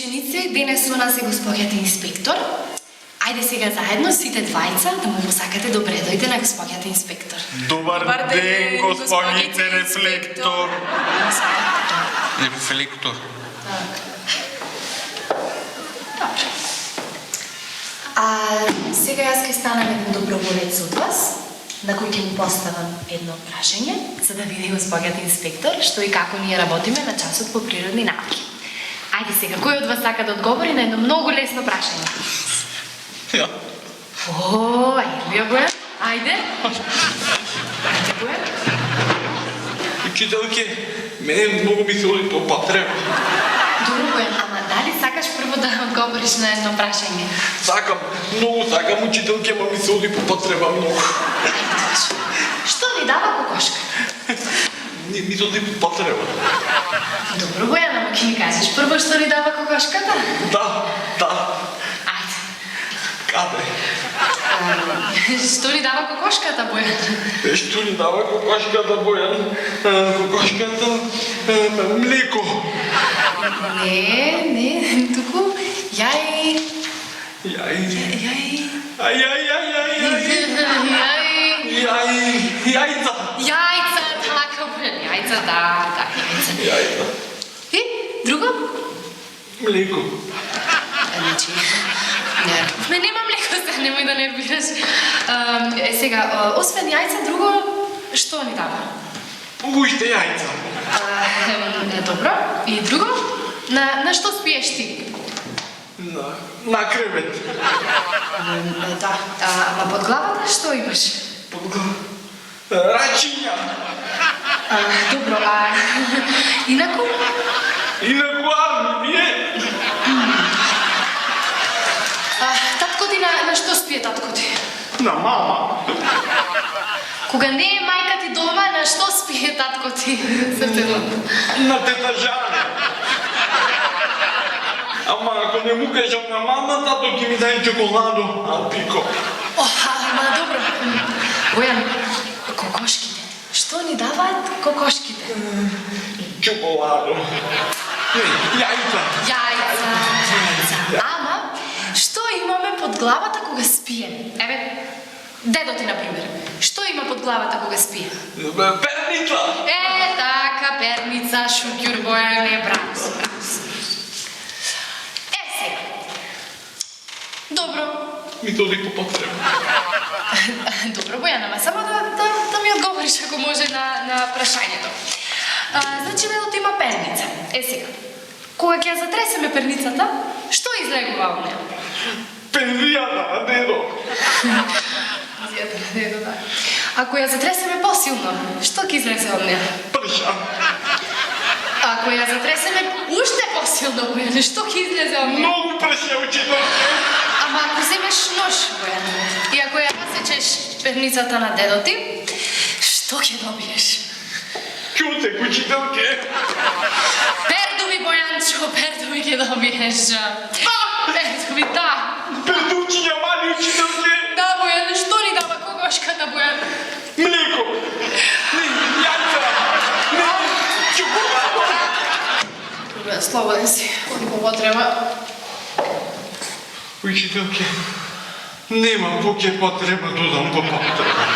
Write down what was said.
ученици, денес со нас е господјата инспектор. Ајде сега заедно, сите двајца, да му посакате добре дојде на господјата инспектор. Добар ден, господице Рефлектор. Рефлектор. Сега јас ќе станам еден доброволец од вас, на кој ќе му поставам едно прашање, за да види господјата инспектор што и како ние работиме на часот по природни науки. Ајде сега, кој од вас сака да одговори на едно многу лесно прашање? Ја. О, Илија Бојан, ајде. Ајде, Бојан. Учителке, мене многу ми се оди по потреба. Добро, Бојан, ама дали сакаш прво да одговориш на едно прашање? Сакам, многу сакам, учителке, ама ми се оди по потреба многу. Што ни дава кокошка? Ми се оди по потреба. Добро, Бојан, ама ќе ми кажеш прво што ни дава кокошката? Да. Ајде. Каде? Што ни дава кокошката, Бојан? Што ни дава кокошката, Бојан? Кокошката млеко. Не, туку јај... Јајца. Јајца, така, Бојан, јајца, да, јајца. И, друго? Млеко. Значи, нема млеко, немој да нервираш. Сега, освен јајца, друго, што ни дава? Уште јајца. Добро, и друго? На што спиеш ти? На кревет. Да, ама под главата што имаш? Рачиња. Добро, инаку? Инаку арми, вие? Татко ти на што спие татко ти? На мама. Кога не е мајка ти дома, на што спие татко ти? На тета Жане. Ама ако не му кажам на мама, тато ќе ми даде чоколадо, Алпико. Ама добро. Бојан, кокошките. Што ни даваат кокошките? Чоколадо. Јајца. Ама, што имаме под главата кога спием? Еве, дедо ти, например. Што има под главата кога спие? Перница. Така, перница, шукјур, Бојане, браво си. Сега. Добро. Ми се оди по потреба. Добро, Бојан, ама само да ми одговориш ако може на прашањето. Значи, дедото има перница. Сега, кога ќе ја затресеме перницата, што излегува од неја? Пензијата, дедо. Дедо, да. Ако ја затресеме посилно, што ќе излезе од неја? Прша. Ако ја затресеме уште посилно, Бојане, што ќе излезе од неја? Многу прша, учителке. Ама ако земеш нож, Бојане, и ако ја расечеш перницата на дедо ти, што ќе добиеш? Чутек, учителке. Пердуви, Бојанчо, пердуви ќе добиеш. Пердуви, да. Пердувчиња мали, учителке. Да, Бојане, што ни дава кокошката, Бојан? Млеко. Јајца. Чоколадо. Слободен си, коли по потреба. Учителке, немам поќе потреба додам по потреба.